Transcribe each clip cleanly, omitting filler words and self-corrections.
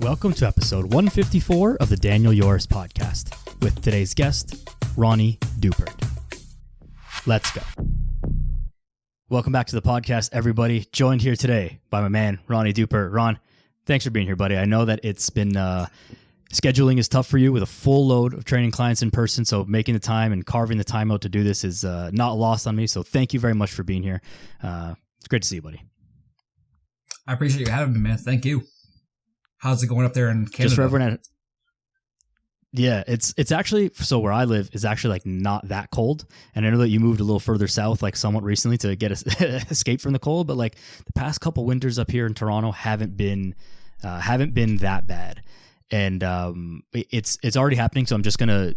Welcome to episode 154 of the Daniel Yoris podcast with today's guest, Ronnie Duppert. Let's go. Welcome back to the podcast, everybody. Joined here today by my man, Ronnie Duppert. Ron, thanks for being here, buddy. I know that it's been, scheduling is tough for you with a full load of training clients in person, so making the time and carving the time out to do this is not lost on me, so thank you very much for being here. It's great to see you, buddy. I appreciate you having me, man. Thank you. How's it going up there in Canada? Just for everyone, yeah, it's actually, so where I live is actually like not that cold. And I know that you moved a little further south, like somewhat recently to get escape from the cold, but like the past couple winters up here in Toronto haven't been that bad. And it's already happening. So I'm just going to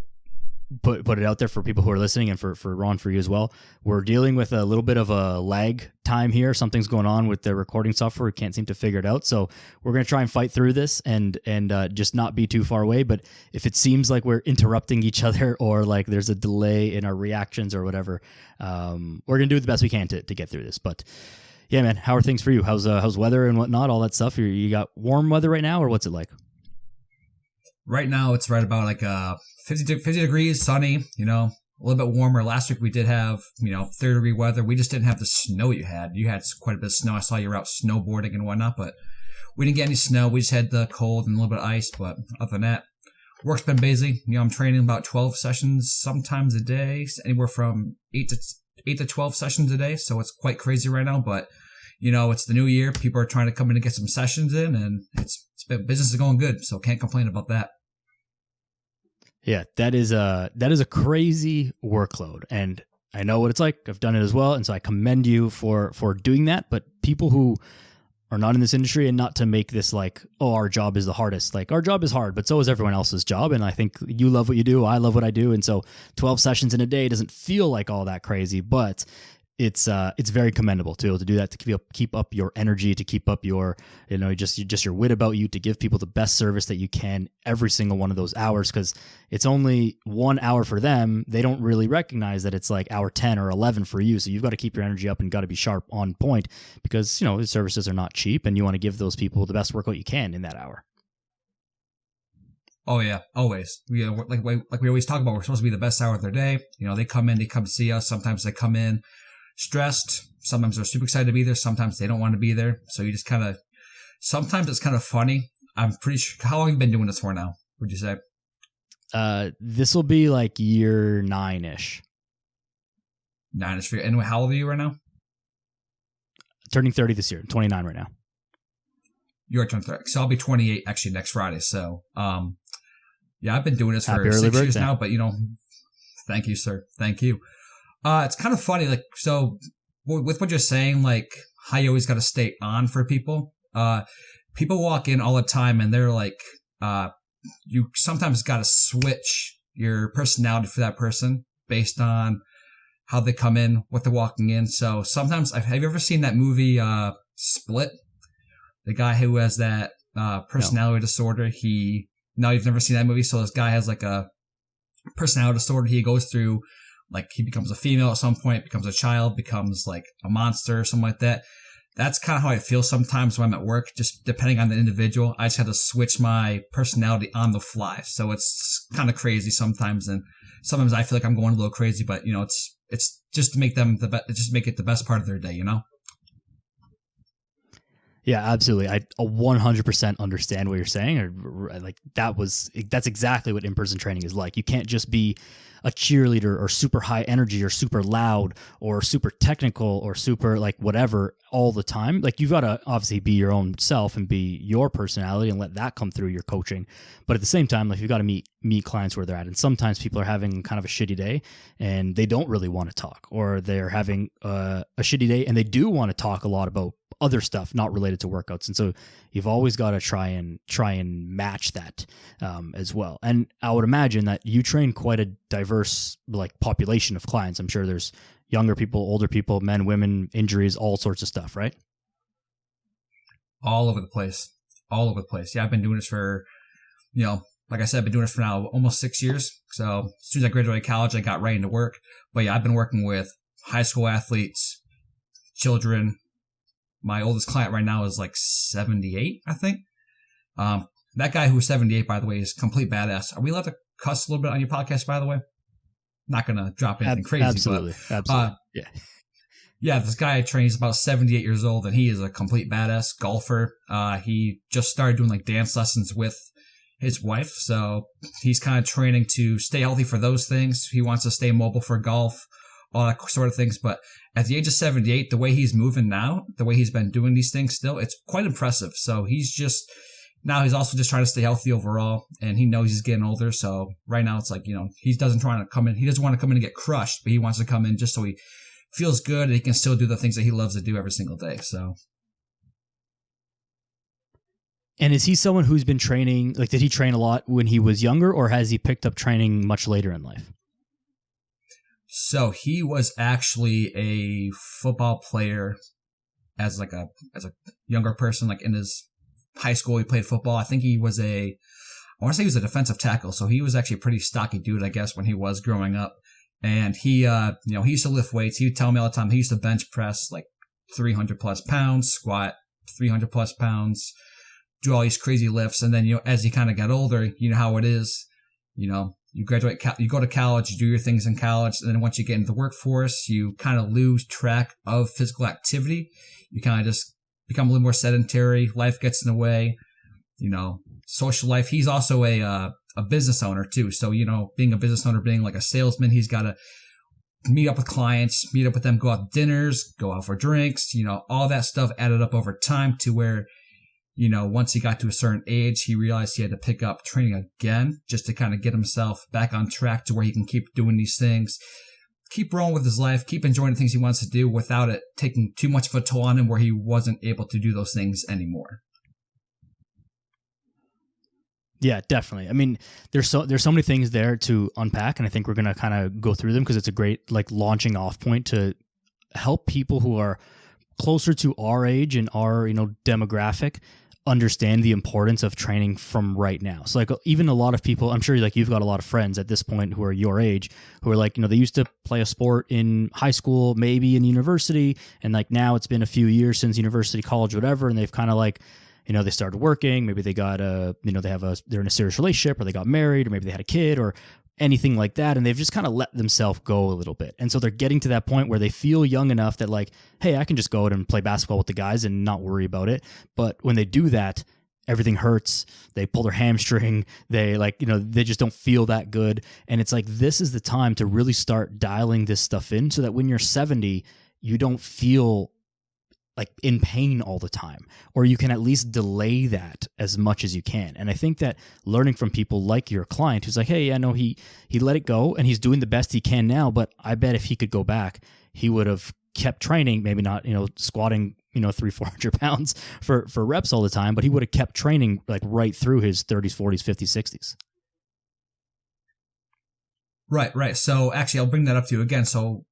put it out there for people who are listening and for Ron, for you as well. We're dealing with a little bit of a lag time here. Something's going on with the recording software. We can't seem to figure it out. So we're going to try and fight through this and just not be too far away. But if it seems like we're interrupting each other or like there's a delay in our reactions or whatever, we're going to do the best we can to get through this. But yeah, man, how are things for you? How's weather and whatnot, all that stuff? You got warm weather right now, or what's it like? Right now, it's right about like 50 degrees, sunny, a little bit warmer. Last week we did have, 30-degree weather. We just didn't have the snow you had. You had quite a bit of snow. I saw you were out snowboarding and whatnot, but we didn't get any snow. We just had the cold and a little bit of ice, but other than that, work's been busy. I'm training about 12 sessions sometimes a day, anywhere from 8 to 12 sessions a day, so it's quite crazy right now, but it's the new year. People are trying to come in and get some sessions in, and business is going good, so can't complain about that. Yeah, that is a crazy workload, and I know what it's like. I've done it as well, and so I commend you for doing that. But people who are not in this industry, and not to make this like, oh, our job is the hardest. Like, our job is hard, but so is everyone else's job. And I think you love what you do. I love what I do, and so 12 sessions in a day doesn't feel like all that crazy, but it's very commendable to be able to do that, to keep up your energy, to keep up your, just your wit about you, to give people the best service that you can every single one of those hours, because it's only 1 hour for them. They don't really recognize that it's like hour 10 or 11 for you. So you've got to keep your energy up and got to be sharp on point, because, the services are not cheap, and you want to give those people the best workout you can in that hour. Oh yeah, always. Like we always talk about, we're supposed to be the best hour of their day. They come see us. Sometimes they come in stressed. Sometimes they're super excited to be there. Sometimes they don't want to be there. So you just sometimes it's kind of funny. I'm pretty sure. How long have you been doing this for now, would you say? This will be like year 9-ish. 9-ish for you. And how old are you right now? Turning 30 this year. 29 right now. You're turning 30. So I'll be 28 actually next Friday. So, yeah, I've been doing this for 6 years now, but thank you, sir. Thank you. It's kind of funny, like, so with what you're saying, like how you always got to stay on for people. People walk in all the time and they're like, you sometimes got to switch your personality for that person based on how they come in, what they're walking in. So sometimes, have you ever seen that movie, Split? The guy who has that, personality disorder, no, you've never seen that movie. So this guy has like a personality disorder. He goes through, like, he becomes a female at some point, becomes a child, becomes like a monster or something like that. That's kind of how I feel sometimes when I'm at work, just depending on the individual. I just had to switch my personality on the fly. So it's kind of crazy sometimes. And sometimes I feel like I'm going a little crazy, but it's just to make them just make it the best part of their day, Yeah, absolutely. I 100% understand what you're saying. Like that's exactly what in-person training is like. You can't just be a cheerleader or super high energy or super loud or super technical or super like whatever all the time. Like, you've got to obviously be your own self and be your personality and let that come through your coaching. But at the same time, like, you've got to meet clients where they're at. And sometimes people are having kind of a shitty day and they don't really want to talk, or they're having a shitty day and they do want to talk a lot about other stuff not related to workouts. And so you've always got to try and match that as well. And I would imagine that you train quite a diverse like population of clients. I'm sure there's younger people, older people, men, women, injuries, all sorts of stuff, right? All over the place. Yeah, I've been doing this for, like I said, I've been doing this for now almost 6 years. So as soon as I graduated college, I got right into work. But yeah, I've been working with high school athletes, children. My oldest client right now is like 78, I think. that guy who's 78, by the way, is complete badass. Are we allowed to cuss a little bit on your podcast, by the way? Not going to drop anything crazy. Absolutely. But, absolutely. Yeah. Yeah, this guy trains about 78 years old, and he is a complete badass golfer. He just started doing like dance lessons with his wife, so he's kind of training to stay healthy for those things. He wants to stay mobile for golf, all that sort of things. But at the age of 78, the way he's moving now, the way he's been doing these things still, it's quite impressive. So he's also just trying to stay healthy overall, and he knows he's getting older. So right now it's like, he doesn't want to come in and get crushed, but he wants to come in just so he feels good and he can still do the things that he loves to do every single day. So. And is he someone who's been training, like did he train a lot when he was younger, or has he picked up training much later in life? So he was actually a football player as a younger person, like in his high school, he played football. I think he was I want to say he was a defensive tackle. So he was actually a pretty stocky dude, I guess, when he was growing up. And he used to lift weights. He would tell me all the time he used to bench press like 300 plus pounds, squat 300 plus pounds, do all these crazy lifts. And then, as he kind of got older, you know how it is, you graduate, you go to college, you do your things in college. And then once you get into the workforce, you kind of lose track of physical activity. You kind of just become a little more sedentary. Life gets in the way, social life. He's also a business owner too. So, being a business owner, being like a salesman, he's got to meet up with clients, meet up with them, go out to dinners, go out for drinks, all that stuff added up over time to where, once he got to a certain age, he realized he had to pick up training again just to kind of get himself back on track to where he can keep doing these things, keep rolling with his life, keep enjoying the things he wants to do without it taking too much of a toll on him where he wasn't able to do those things anymore. Yeah, definitely. I mean, there's so many things there to unpack, and I think we're going to kind of go through them because it's a great launching off point to help people who are closer to our age and our demographic understand the importance of training from right now. So even a lot of people, I'm sure you've got a lot of friends at this point who are your age who are they used to play a sport in high school, maybe in university, and now it's been a few years since university, college, whatever, and they've kind of they started working, maybe they got they're in a serious relationship, or they got married, or maybe they had a kid or anything like that. And they've just kind of let themselves go a little bit. And so they're getting to that point where they feel young enough that hey, I can just go out and play basketball with the guys and not worry about it. But when they do that, everything hurts. They pull their hamstring. They they just don't feel that good. And it's this is the time to really start dialing this stuff in so that when you're 70, you don't feel in pain all the time, or you can at least delay that as much as you can. And I think that learning from people like your client who's hey, I know he let it go and he's doing the best he can now, but I bet if he could go back, he would have kept training, maybe not, squatting, 300-400 pounds for reps all the time, but he would have kept training right through his 30s, 40s, 50s, 60s. Right. So actually I'll bring that up to you again. So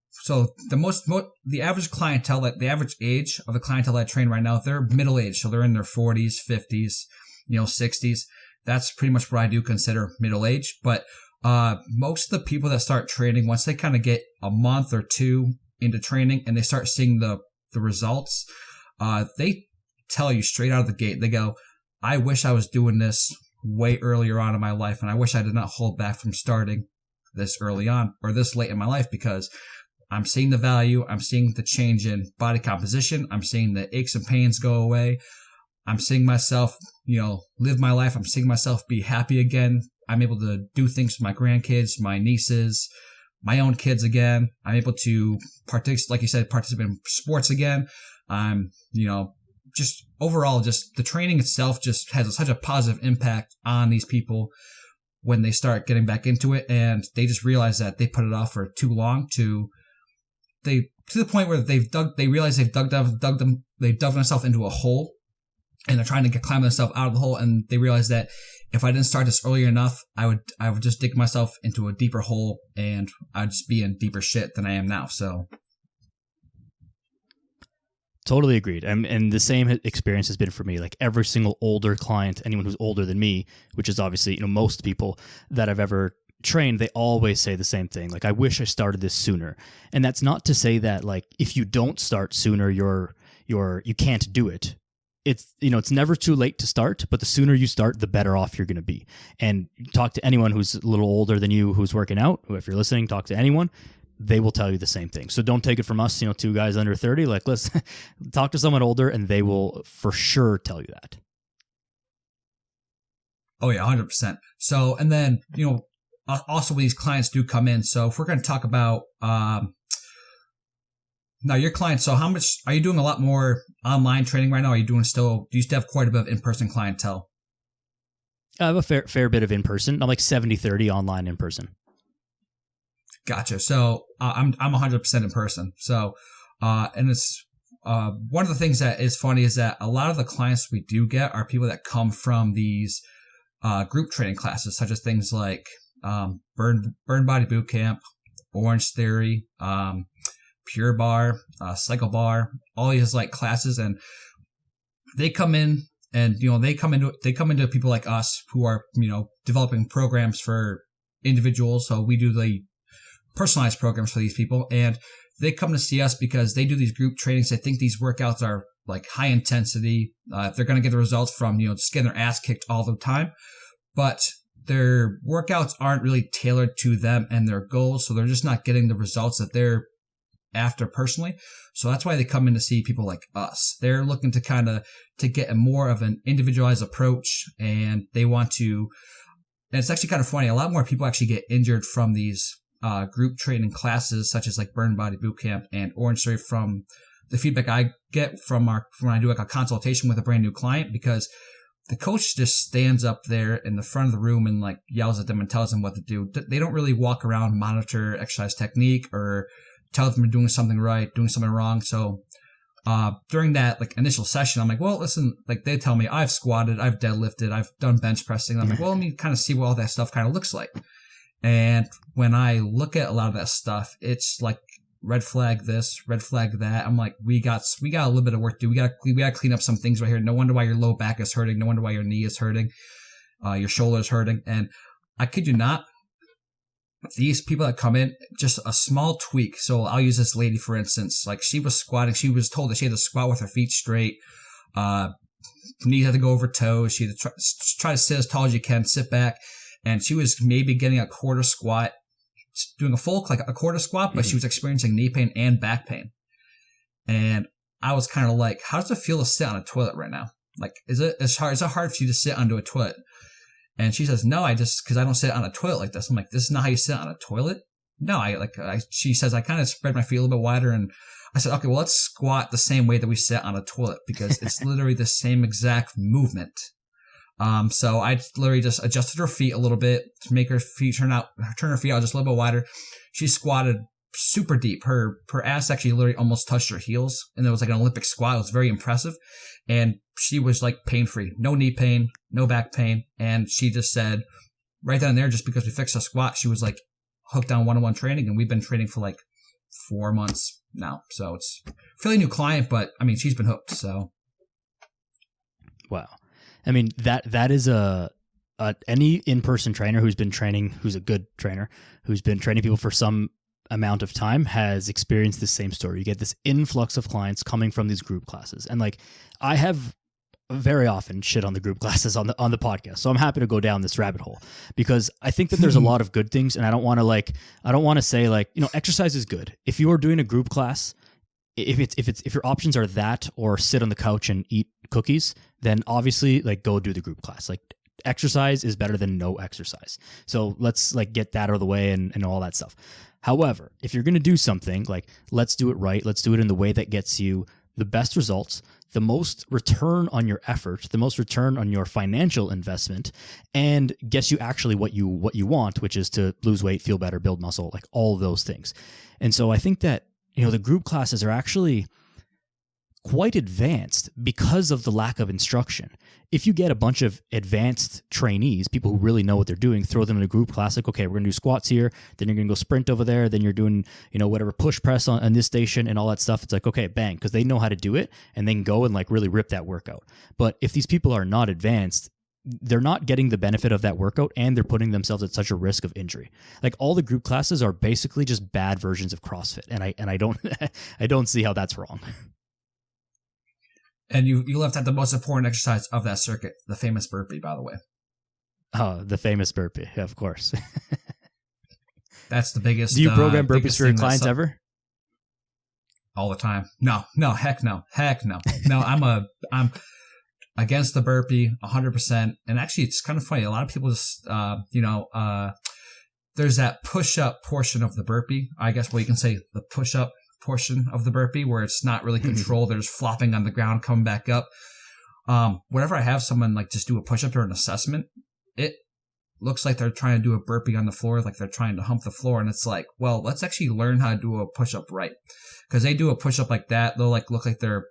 the average clientele, the average age of the clientele that I train right now, they're middle age. So they're in their 40s, 50s, 60s. That's pretty much what I do consider middle age. But most of the people that start training, once they kind of get a month or two into training and they start seeing the results, they tell you straight out of the gate, they go, I wish I was doing this way earlier on in my life. And I wish I did not hold back from starting this early on or this late in my life, because I'm seeing the value. I'm seeing the change in body composition. I'm seeing the aches and pains go away. I'm seeing myself, live my life. I'm seeing myself be happy again. I'm able to do things with my grandkids, my nieces, my own kids again. I'm able to participate in sports again. I'm, just overall, just the training itself just has such a positive impact on these people when they start getting back into it, and they just realize that they put it off for too long to the point where they realize they've dug themselves into a hole, and they're trying to climb themselves out of the hole, and they realize that if I didn't start this earlier enough, I would just dig myself into a deeper hole, and I'd just be in deeper shit than I am now. So totally agreed. And the same experience has been for me. Every single older client, anyone who's older than me, which is obviously most people that I've ever trained, they always say the same thing. I wish I started this sooner. And that's not to say that if you don't start sooner, you can't do it. it's, it's never too late to start, but the sooner you start, the better off you're going to be. And talk to anyone who's a little older than you, who's working out. If you're listening, talk to anyone. They will tell you the same thing. So don't take it from us, two guys under 30. Like, let's talk to someone older, and they will for sure tell you that. Oh yeah, 100%. So, and then, also when these clients do come in. So if we're going to talk about, now your clients, so how much, are you doing a lot more online training right now? Are you do you still have quite a bit of in-person clientele? I have a fair bit of in-person. I'm like 70-30 online in-person. Gotcha. So I'm 100% in person. So, and it's, one of the things that is funny is that a lot of the clients we do get are people that come from these, group training classes, such as things like, Burn Body Bootcamp, Orange Theory, Pure Bar, Cycle Bar, all these like classes. And they come in and, they come into people like us who are, developing programs for individuals. So we do the personalized programs for these people, and they come to see us because they do these group trainings. They think these workouts are like high intensity. They're going to get the results from, just getting their ass kicked all the time, but their workouts aren't really tailored to them and their goals. So they're just not getting the results that they're after personally. So that's why they come in to see people like us. They're looking to get a more of an individualized approach, and they want to, and it's actually kind of funny. A lot more people actually get injured from these group training classes, such as like Burn Body Bootcamp and Orange Theory, from the feedback I get from when I do like a consultation with a brand new client, because the coach just stands up there in the front of the room and like yells at them and tells them what to do. They don't really walk around, monitor exercise technique, or tell them they're doing something right, doing something wrong. So during that like initial session, I'm like, well, listen, like they tell me I've squatted, I've deadlifted, I've done bench pressing. I'm like, well, let me kind of see what all that stuff kind of looks like. And when I look at a lot of that stuff, it's like red flag this, red flag that. I'm like, we got a little bit of work to do. We got to clean up some things right here. No wonder why your low back is hurting. No wonder why your knee is hurting. Your shoulder is hurting. And I kid you not, these people that come in, just a small tweak. So I'll use this lady, for instance, like she was squatting. She was told that she had to squat with her feet straight. Knees had to go over toes. She had to try to sit as tall as you can, sit back. And she was maybe getting a quarter squat, doing a full, like a quarter squat, but she was experiencing knee pain and back pain. And I was kind of like, how does it feel to sit on a toilet right now? Like, is it hard for you to sit onto a toilet? And she says, no, because I don't sit on a toilet like this. I'm like, this is not how you sit on a toilet? No, she says, I kind of spread my feet a little bit wider. And I said, okay, well, let's squat the same way that we sit on a toilet, because it's literally the same exact movement. So I literally just adjusted her feet a little bit to make her feet turn her feet out just a little bit wider. She squatted super deep. Her ass actually literally almost touched her heels, and it was like an Olympic squat. It was very impressive. And she was like pain-free, no knee pain, no back pain. And she just said right then and there, just because we fixed her squat, she was like hooked on one-on-one training, and we've been training for like 4 months now. So it's a fairly new client, but I mean, she's been hooked. So. Wow. I mean, that is any in-person trainer who's been training, who's a good trainer, who's been training people for some amount of time, has experienced the same story. You get this influx of clients coming from these group classes. And like, I have very often shit on the group classes on the podcast. So I'm happy to go down this rabbit hole, because I think that there's a lot of good things. And I don't want to say like, exercise is good. If you are doing a group class, if your options are that or sit on the couch and eat cookies, then obviously like go do the group class. Like, exercise is better than no exercise. So let's like get that out of the way and all that stuff. However, if you're going to do something, like, let's do it right. Let's do it in the way that gets you the best results, the most return on your effort, the most return on your financial investment, and gets you actually what you want, which is to lose weight, feel better, build muscle, like all of those things. And so I think that, the group classes are actually quite advanced because of the lack of instruction. If you get a bunch of advanced trainees, people who really know what they're doing, throw them in a group class, like, okay, we're going to do squats here, then you're going to go sprint over there, then you're doing, whatever, push press on this station and all that stuff. It's like, okay, bang, because they know how to do it, and they can go and like really rip that workout. But if these people are not advanced, they're not getting the benefit of that workout, and they're putting themselves at such a risk of injury. Like, all the group classes are basically just bad versions of CrossFit, and I don't I don't see how that's wrong. And you left out the most important exercise of that circuit, the famous burpee, by the way. Oh, the famous burpee, of course. That's the biggest. Do you program burpees for your clients ever? All the time. No, heck no. No, I'm against the burpee 100%. And actually, it's kind of funny. A lot of people just, there's that push-up portion of the burpee. I guess, well, you can say the push-up portion of the burpee where it's not really controlled. They're just flopping on the ground, coming back up. Whenever I have someone like just do a push-up or an assessment, it looks like they're trying to do a burpee on the floor, like they're trying to hump the floor. And it's like, well, let's actually learn how to do a push-up right. Because they do a push-up like that, they'll like look like their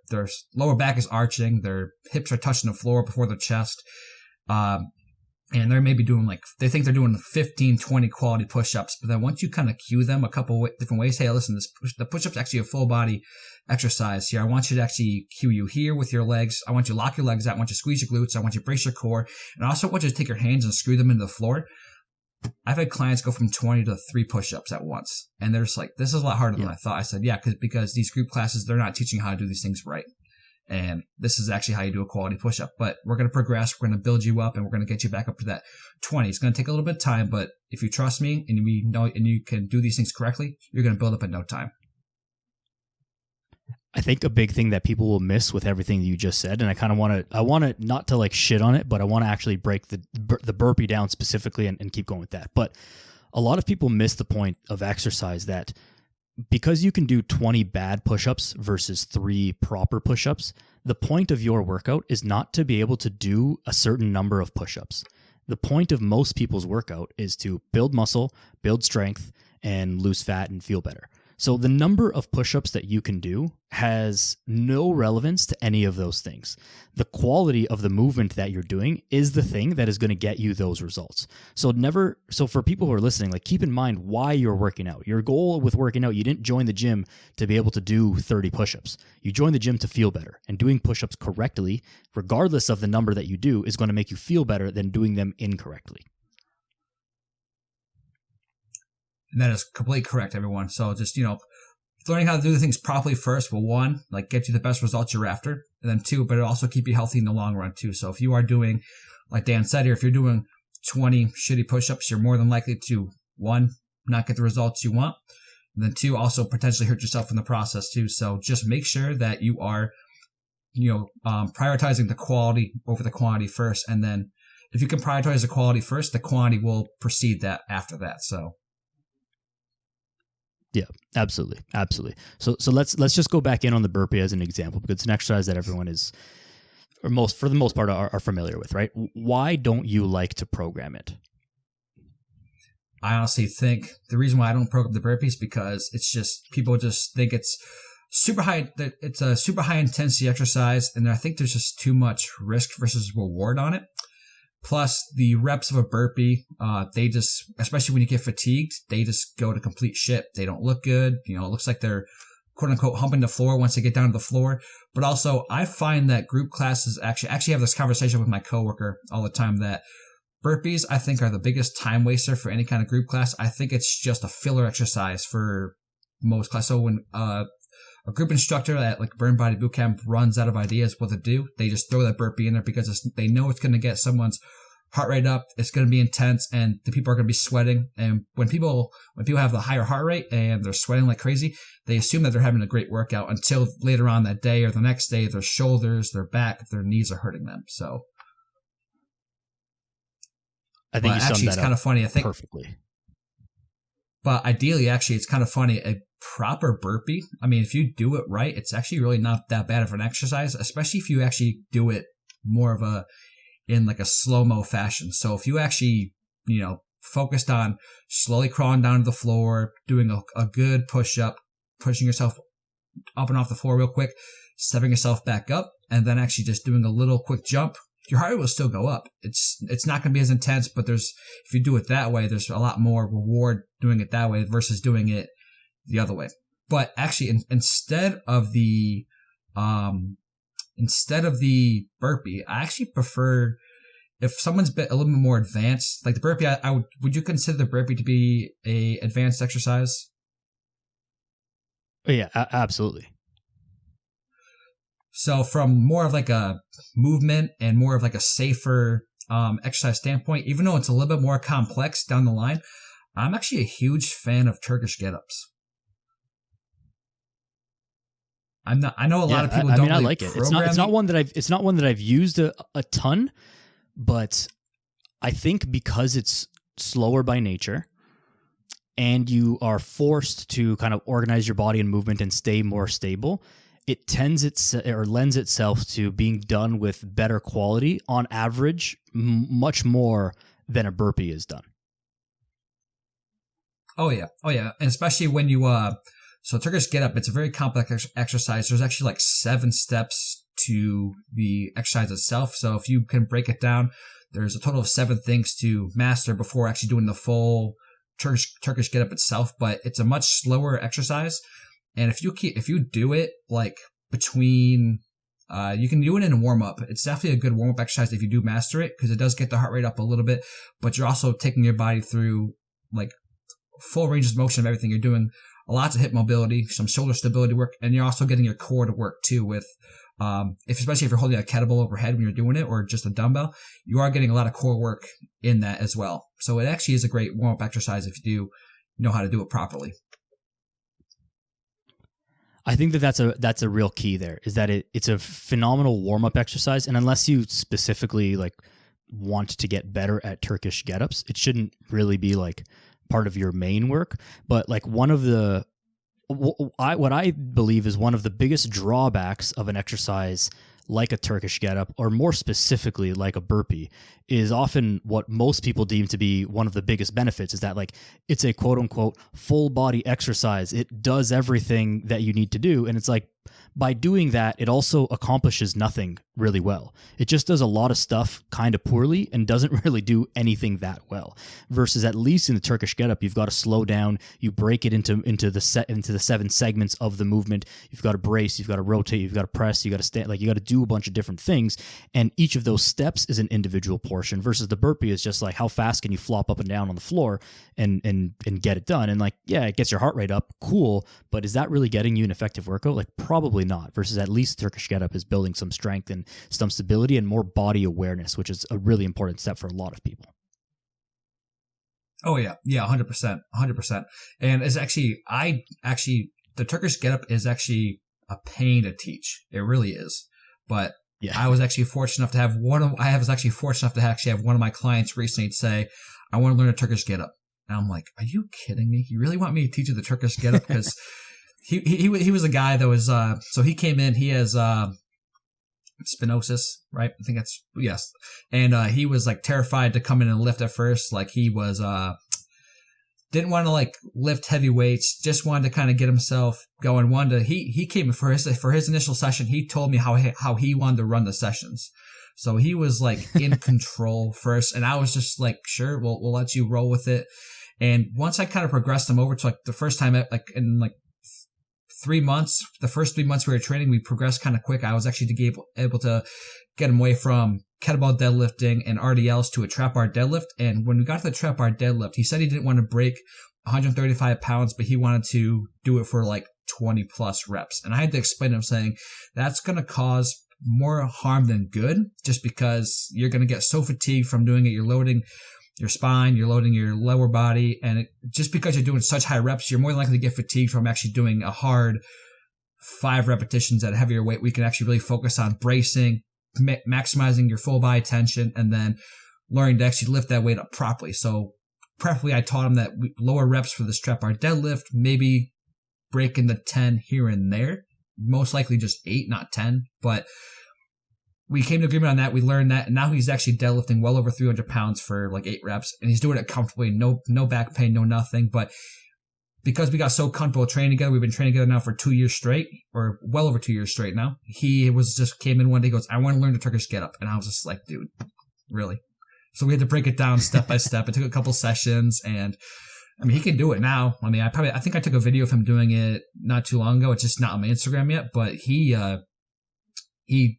lower back is arching, their hips are touching the floor before their chest. And they're maybe doing they think they're doing 15, 20 quality push-ups. But then once you kind of cue them a couple different ways, hey, listen, the push-up's actually a full body exercise here. I want you to actually cue you here with your legs. I want you to lock your legs out. I want you to squeeze your glutes. I want you to brace your core. And I also want you to take your hands and screw them into the floor. I've had clients go from 20 to 3 push-ups at once. And they're just like, this is a lot harder than I thought. I said, yeah, because these group classes, they're not teaching how to do these things right. And this is actually how you do a quality push-up. But we're going to progress. We're going to build you up, and we're going to get you back up to that 20. It's going to take a little bit of time, but if you trust me and we know and you can do these things correctly, you're going to build up in no time. I think a big thing that people will miss with everything that you just said, and I want to not to like shit on it, but I want to actually break the burpee down specifically and keep going with that. But a lot of people miss the point of exercise that because you can do 20 bad push-ups versus 3 proper push-ups, the point of your workout is not to be able to do a certain number of push-ups. The point of most people's workout is to build muscle, build strength, and lose fat and feel better. So the number of push-ups that you can do has no relevance to any of those things. The quality of the movement that you're doing is the thing that is going to get you those results. So for people who are listening, like keep in mind why you're working out. Your goal with working out, you didn't join the gym to be able to do 30 push-ups. You joined the gym to feel better. And doing push-ups correctly, regardless of the number that you do, is going to make you feel better than doing them incorrectly. And that is completely correct, everyone. So just, learning how to do the things properly first will, 1, get you the best results you're after. And then 2, but it'll also keep you healthy in the long run too. So if you are doing, like Dan said here, if you're doing 20 shitty push-ups, you're more than likely to, 1, not get the results you want. And then 2, also potentially hurt yourself in the process too. So just make sure that you are, prioritizing the quality over the quantity first. And then if you can prioritize the quality first, the quantity will precede that after that. So. Yeah, absolutely. So let's just go back in on the burpee as an example, because it's an exercise that everyone is, or for the most part, are familiar with, right? Why don't you like to program it? I honestly think the reason why I don't program the burpees is because it's just people just think it's super high. That it's a super high intensity exercise, and I think there's just too much risk versus reward on it. Plus, the reps of a burpee, they just, especially when you get fatigued, they just go to complete shit. They don't look good. It looks like they're, quote unquote, humping the floor once they get down to the floor. But also, I find that group classes actually have this conversation with my coworker all the time that burpees, I think, are the biggest time waster for any kind of group class. I think it's just a filler exercise for most classes. So when a group instructor at Burn Body Bootcamp runs out of ideas what to do, they just throw that burpee in there because they know it's going to get someone's heart rate up. It's going to be intense, and the people are going to be sweating. And when people have the higher heart rate and they're sweating like crazy, they assume that they're having a great workout until later on that day or the next day, their shoulders, their back, their knees are hurting them. So I think you summed that it's kind of funny. I think perfectly. But ideally, actually, it's kind of funny. A proper burpee, I mean, if you do it right, it's actually really not that bad of an exercise, especially if you actually do it more of in a slow-mo fashion. So if you actually, focused on slowly crawling down to the floor, doing a good push-up, pushing yourself up and off the floor real quick, stepping yourself back up, and then actually just doing a little quick jump, your heart rate will still go up. It's not going to be as intense, but if you do it that way, there's a lot more reward doing it that way versus doing it the other way. But actually, instead of the burpee, I actually prefer if someone's a little bit more advanced, like the burpee. Would you consider the burpee to be a advanced exercise? Yeah, absolutely. So from more of like a movement and more of like a safer exercise standpoint, even though it's a little bit more complex down the line, I'm actually a huge fan of Turkish get-ups. I'm not. I know a lot of people don't. I like it. It's not one that I've used a ton, but I think because it's slower by nature, and you are forced to kind of organize your body and movement and stay more stable, it lends itself to being done with better quality on average, much more than a burpee is done. Oh yeah, and especially when you so Turkish get up, it's a very complex exercise. There's actually like 7 steps to the exercise itself. So if you can break it down, there's a total of 7 things to master before actually doing the full Turkish get up itself. But it's a much slower exercise, and if you do it like between, you can do it in a warm up. It's definitely a good warm up exercise if you do master it, because it does get the heart rate up a little bit. But you're also taking your body through like full range of motion of everything. You're doing lots of hip mobility, some shoulder stability work, and you're also getting your core to work too with, especially if you're holding a kettlebell overhead when you're doing it or just a dumbbell, you are getting a lot of core work in that as well. So it actually is a great warm-up exercise if you do know how to do it properly. I think that's a real key there, is that it's a phenomenal warm-up exercise, and unless you specifically like want to get better at Turkish get-ups, it shouldn't really be like part of your main work. But like what I believe is one of the biggest drawbacks of an exercise like a Turkish get-up, or more specifically like a burpee, is often what most people deem to be one of the biggest benefits, is that like it's a quote-unquote full body exercise. It does everything that you need to do, and it's like by doing that, it also accomplishes nothing really well. It just does a lot of stuff kind of poorly and doesn't really do anything that well. Versus at least in the Turkish get-up, you've got to slow down. You break it into the 7 segments of the movement. You've got to brace. You've got to rotate. You've got to press. You got to stand. Like you got to do a bunch of different things, and each of those steps is an individual portion. Versus the burpee is just like how fast can you flop up and down on the floor and get it done. And like, yeah, it gets your heart rate up, cool, but is that really getting you an effective workout? Like probably not. Versus at least Turkish get-up is building some strength and some stability and more body awareness, which is a really important step for a lot of people. Oh yeah, 100%. And it's actually, the Turkish get-up is actually a pain to teach. It really is. But yeah, I was actually fortunate enough to have one of my clients recently say, "I want to learn a Turkish get-up." And I'm like, "Are you kidding me? You really want me to teach you the Turkish get-up?" Because he was a guy that was so he came in. He has stenosis, right? I think that's, yes. And he was like terrified to come in and lift at first. Like he was didn't want to like lift heavy weights, just wanted to kind of get himself going. He came for his initial session. He told me how he wanted to run the sessions. So he was like in control first, and I was just like, sure, we'll let you roll with it. And once I kind of progressed him over to like the first time, like in like 3 months, the first 3 months we were training, we progressed kind of quick. I was actually able to get him away from kettlebell deadlifting and RDLs to a trap bar deadlift. And when we got to the trap bar deadlift, he said he didn't want to break 135 pounds, but he wanted to do it for like 20 plus reps. And I had to explain to him saying that's going to cause more harm than good, just because you're going to get so fatigued from doing it. You're loading your spine, you're loading your lower body, and just because you're doing such high reps, you're more likely to get fatigued from actually doing a hard 5 repetitions at a heavier weight. We can actually really focus on bracing, maximizing your full body tension, and then learning to actually lift that weight up properly. So preferably I taught him that lower reps for the trap bar deadlift, maybe breaking the 10 here and there, most likely just 8, not 10, but we came to agreement on that. We learned that, and now he's actually deadlifting well over 300 pounds for like 8 reps, and he's doing it comfortably. No back pain, no nothing. But because we got so comfortable training together, we've been training together now for 2 years straight, or well over 2 years straight now. He came in one day, goes, "I want to learn the Turkish get up," and I was just like, "Dude, really?" So we had to break it down step by step. It took a couple sessions, and I mean, he can do it now. I mean, I think I took a video of him doing it not too long ago. It's just not on my Instagram yet, but he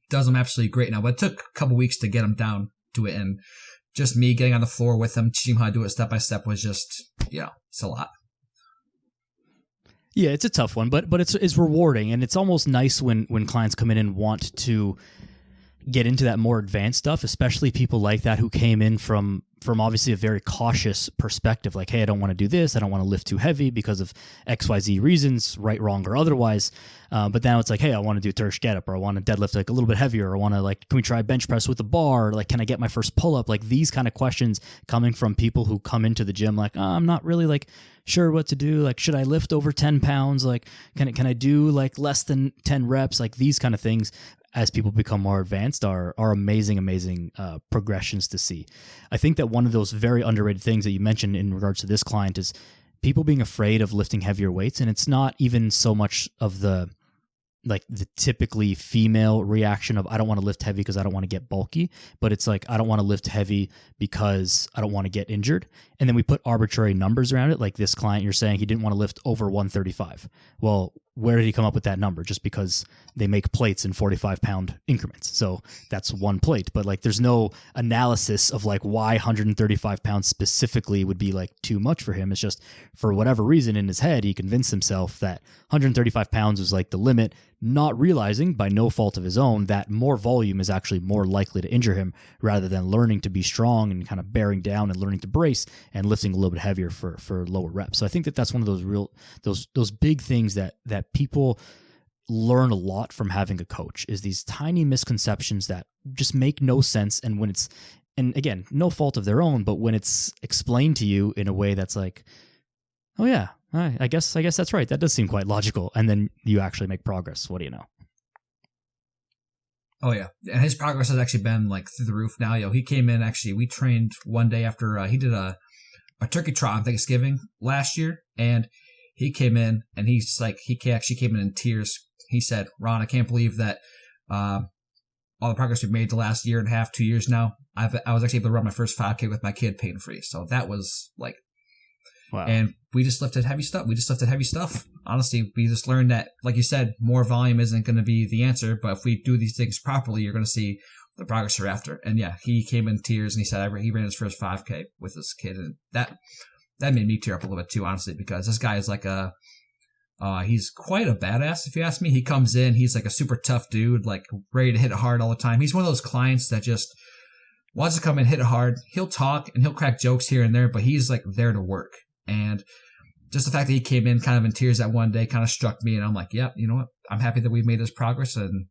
does them absolutely great now. But it took a couple weeks to get him down to it, and just me getting on the floor with him, teaching him how to do it step by step was just, it's a lot. Yeah, it's a tough one, but it's rewarding, and it's almost nice when clients come in and want to get into that more advanced stuff, especially people like that who came in from obviously a very cautious perspective, like, hey, I don't want to do this, I don't want to lift too heavy because of XYZ reasons, right, wrong, or otherwise. But now it's like, hey, I want to do Turkish get up, or I want to deadlift like a little bit heavier, or I want to like, can we try bench press with the bar? Like, can I get my first pull up? Like these kind of questions coming from people who come into the gym like, oh, I'm not really like sure what to do. Like, should I lift over 10 pounds? Like, can I do like less than 10 reps? Like these kind of things, as people become more advanced, are amazing progressions to see. I think that one of those very underrated things that you mentioned in regards to this client is people being afraid of lifting heavier weights. And it's not even so much of the typically female reaction of I don't want to lift heavy because I don't want to get bulky, but it's like I don't want to lift heavy because I don't want to get injured. And then we put arbitrary numbers around it. Like this client, you're saying he didn't want to lift over 135. Well, where did he come up with that number? Just because they make plates in 45-pound increments. So that's one plate. But like there's no analysis of like why 135 pounds specifically would be like too much for him. It's just for whatever reason in his head, he convinced himself that 135 pounds was like the limit, not realizing by no fault of his own that more volume is actually more likely to injure him rather than learning to be strong and kind of bearing down and learning to brace and lifting a little bit heavier for lower reps. So I think that that's one of those big things that people learn a lot from having a coach, is these tiny misconceptions that just make no sense. And when it's, and again, no fault of their own, but when it's explained to you in a way that's like, oh yeah, I guess that's right. That does seem quite logical. And then you actually make progress. What do you know? Oh yeah. And his progress has actually been like through the roof now. He came in, actually, we trained one day after he did a turkey trot on Thanksgiving last year. And he came in and he's like, actually came in tears. He said, Ron, I can't believe that all the progress we've made the last year and a half, 2 years now. I was actually able to run my first 5K with my kid pain free. So that was like, wow. And we just lifted heavy stuff. Honestly, we just learned that, like you said, more volume isn't going to be the answer. But if we do these things properly, you're going to see the progress you're after. And yeah, he came in tears and he said he ran his first 5K with his kid. And that made me tear up a little bit too, honestly, because this guy is like he's quite a badass, if you ask me. He comes in, he's like a super tough dude, like ready to hit it hard all the time. He's one of those clients that just wants to come and hit it hard. He'll talk and he'll crack jokes here and there, but he's like there to work. And just the fact that he came in kind of in tears that one day kind of struck me. And I'm like, yep, you know what? I'm happy that we've made this progress, and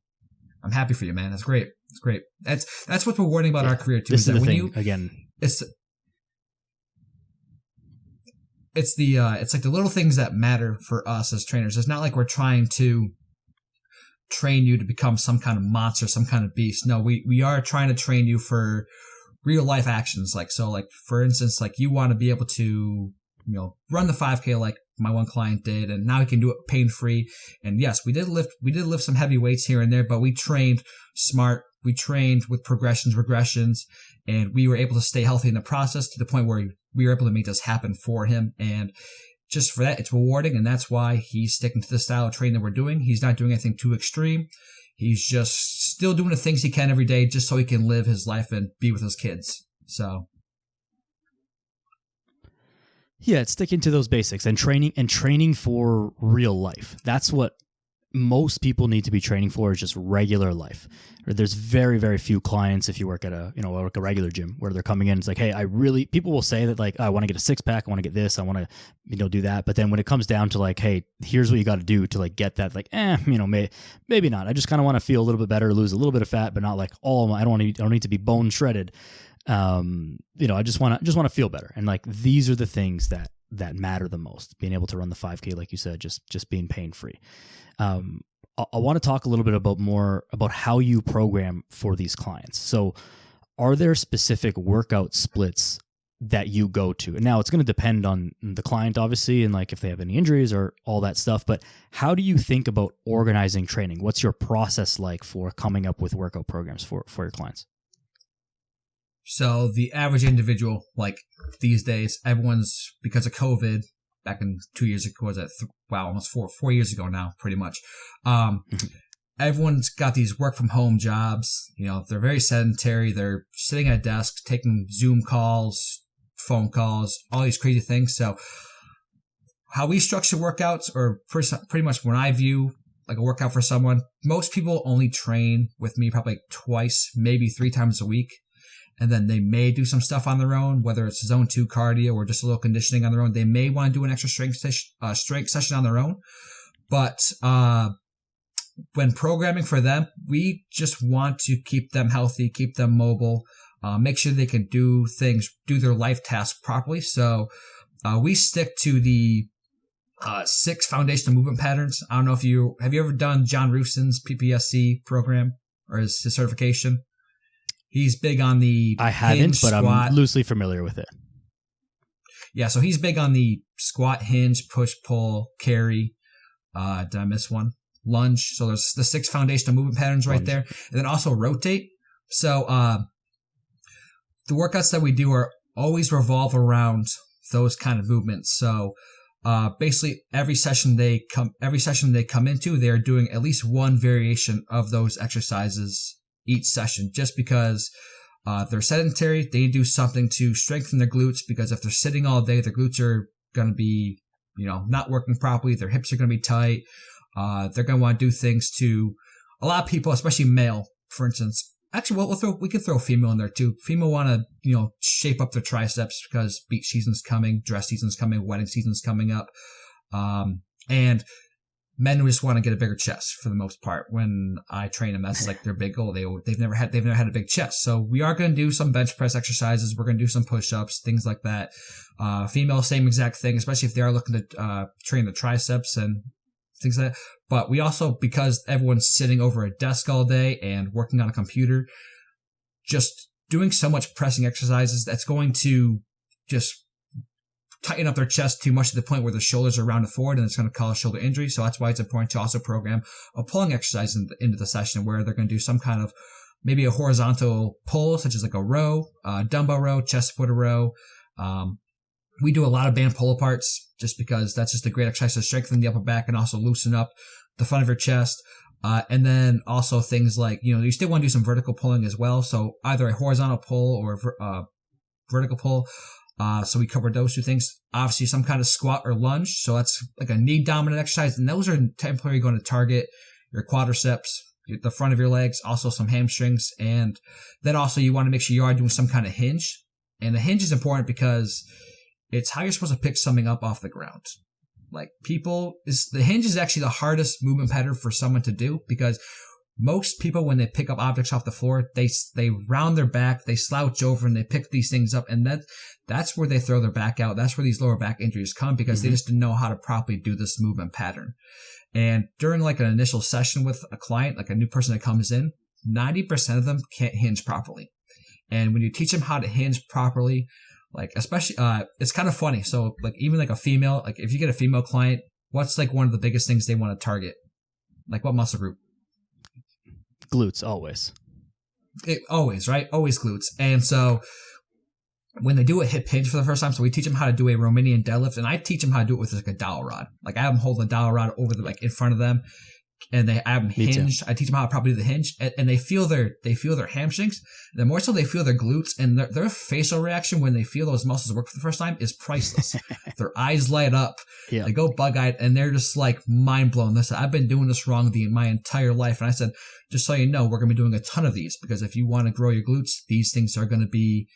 I'm happy for you, man. That's great. It's great. That's what's rewarding about our career too. This is the thing, again. It's like the little things that matter for us as trainers. It's not like we're trying to train you to become some kind of monster, some kind of beast. No, we are trying to train you for real life actions. Like, so like, for instance, like you want to be able to, run the 5K like my one client did, and now he can do it pain free. And yes, we did lift some heavy weights here and there, but we trained smart. We trained with regressions, and we were able to stay healthy in the process to the point where we were able to make this happen for him. And just for that, it's rewarding. And that's why he's sticking to the style of training that we're doing. He's not doing anything too extreme. He's just still doing the things he can every day just so he can live his life and be with his kids. So. Yeah, it's sticking to those basics and training for real life. That's what most people need to be training for, is just regular life. There's very, very few clients, if you work at a regular gym, where they're coming in, it's like, hey, people will say that like, I want to get a six pack, I want to get this, I want to, do that. But then when it comes down to like, hey, here's what you got to do to like get that, like, maybe not. I just kind of want to feel a little bit better, lose a little bit of fat, but not like I don't need to be bone shredded. I just want to feel better. And like, these are the things that matter the most. Being able to run the 5K, like you said, just being pain free. I want to talk a little bit about how you program for these clients. So are there specific workout splits that you go to? And now it's going to depend on the client, obviously, and like if they have any injuries or all that stuff, but how do you think about organizing training? What's your process like for coming up with workout programs for your clients? So the average individual, like these days, everyone's, because of COVID, back in 2 years ago, was that almost 4 years ago now, pretty much. Everyone's got these work from home jobs. They're very sedentary. They're sitting at desks, taking Zoom calls, phone calls, all these crazy things. So how we structure workouts, or pretty much when I view like a workout for someone, most people only train with me probably like twice, maybe 3 times a week. And then they may do some stuff on their own, whether it's zone 2 cardio or just a little conditioning on their own. They may want to do an extra strength session on their own. But when programming for them, we just want to keep them healthy, keep them mobile, make sure they can do their life tasks properly. So we stick to the 6 foundational movement patterns. I don't know if have you ever done John Rooson's PPSC program or his certification? He's big on the I haven't, hinge, but squat. I'm loosely familiar with it. Yeah, so he's big on the squat, hinge, push, pull, carry. Did I miss one? Lunge. So there's the 6 foundational movement patterns right there. And then also rotate. So the workouts that we do are always revolve around those kind of movements. So basically every session they come into, they're doing at least one variation of those exercises each session, just because they're sedentary. They do something to strengthen their glutes, because if they're sitting all day, their glutes are going to be, not working properly. Their hips are going to be tight. They're going to want to do things to, a lot of people, especially male, for instance. Actually, we can throw female in there too. Female want to, shape up their triceps because beach season's coming, dress season's coming, wedding season's coming up. And men just want to get a bigger chest for the most part. When I train them, that's like their big goal. They've never had a big chest. So we are going to do some bench press exercises. We're going to do some push-ups, things like that. Female, same exact thing, especially if they are looking to train the triceps and things like that. But we also, because everyone's sitting over a desk all day and working on a computer, just doing so much pressing exercises, that's going to just tighten up their chest too much to the point where the shoulders are rounded forward, and it's going to cause shoulder injury. So that's why it's important to also program a pulling exercise into the session, where they're going to do some kind of, maybe a horizontal pull, such as like a row, dumbbell row, chest supported row. We do a lot of band pull aparts, just because that's just a great exercise to strengthen the upper back and also loosen up the front of your chest. And then also things like, you still want to do some vertical pulling as well. So either a horizontal pull or vertical pull. So we covered those 2 things. Obviously some kind of squat or lunge. So that's like a knee dominant exercise. And those are temporarily going to target your quadriceps, the front of your legs, also some hamstrings. And then also you want to make sure you are doing some kind of hinge. And the hinge is important because it's how you're supposed to pick something up off the ground. Like the hinge is actually the hardest movement pattern for someone to do, because most people, when they pick up objects off the floor, they round their back, they slouch over, and they pick these things up, and that's where they throw their back out. That's where these lower back injuries come, because they just didn't know how to properly do this movement pattern. And during like an initial session with a client, like a new person that comes in, 90% of them can't hinge properly. And when you teach them how to hinge properly, like especially, it's kind of funny. So like even like a female, like if you get a female client, what's like one of the biggest things they want to target? Like what muscle group? Glutes, always. Always, right? Always glutes. And so when they do a hip hinge for the first time, so we teach them how to do a Romanian deadlift, and I teach them how to do it with like a dowel rod. Like I have them hold the dowel rod over in front of them, and I have them hinged. I teach them how to properly do the hinge, and they feel their hamstrings. The more so they feel their glutes, and their facial reaction when they feel those muscles work for the first time is priceless. Their eyes light up. Yeah. They go bug-eyed, and they're just like mind blown. They said, I've been doing this wrong my entire life. And I said, just so you know, we're going to be doing a ton of these, because if you want to grow your glutes, these things are going to be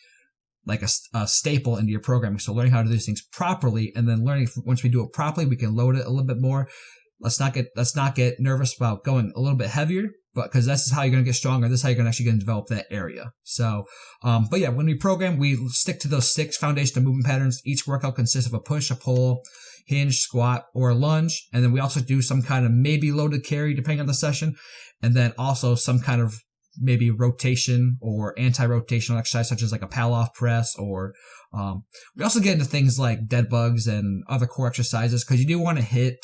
like a staple into your programming. So learning how to do these things properly, and then learning once we do it properly, we can load it a little bit more. Let's not get nervous about going a little bit heavier, but because this is how you're going to get stronger. This is how you're actually going to develop that area. So, but yeah, when we program, we stick to those 6 foundational movement patterns. Each workout consists of a push, a pull, hinge, squat, or a lunge. And then we also do some kind of maybe loaded carry depending on the session. And then also some kind of maybe rotation or anti-rotational exercise, such as like a pal-off press, or we also get into things like dead bugs and other core exercises, because you do want to hit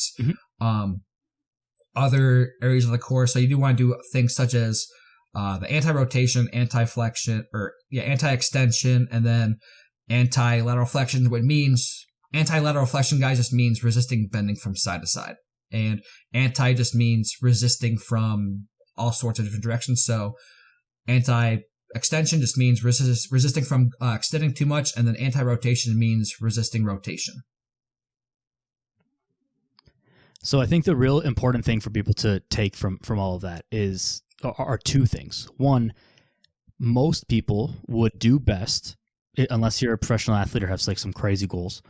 other areas of the core. So you do want to do things such as the anti-rotation, anti-flexion, anti-extension, and then anti-lateral flexion. What means anti-lateral flexion, guys, just means resisting bending from side to side, and anti just means resisting from all sorts of different directions. So anti-extension just means resisting from extending too much, and then anti-rotation means resisting rotation. So I think the real important thing for people to take from all of that are two things. One, most people would do best, unless you're a professional athlete or have like some crazy goals,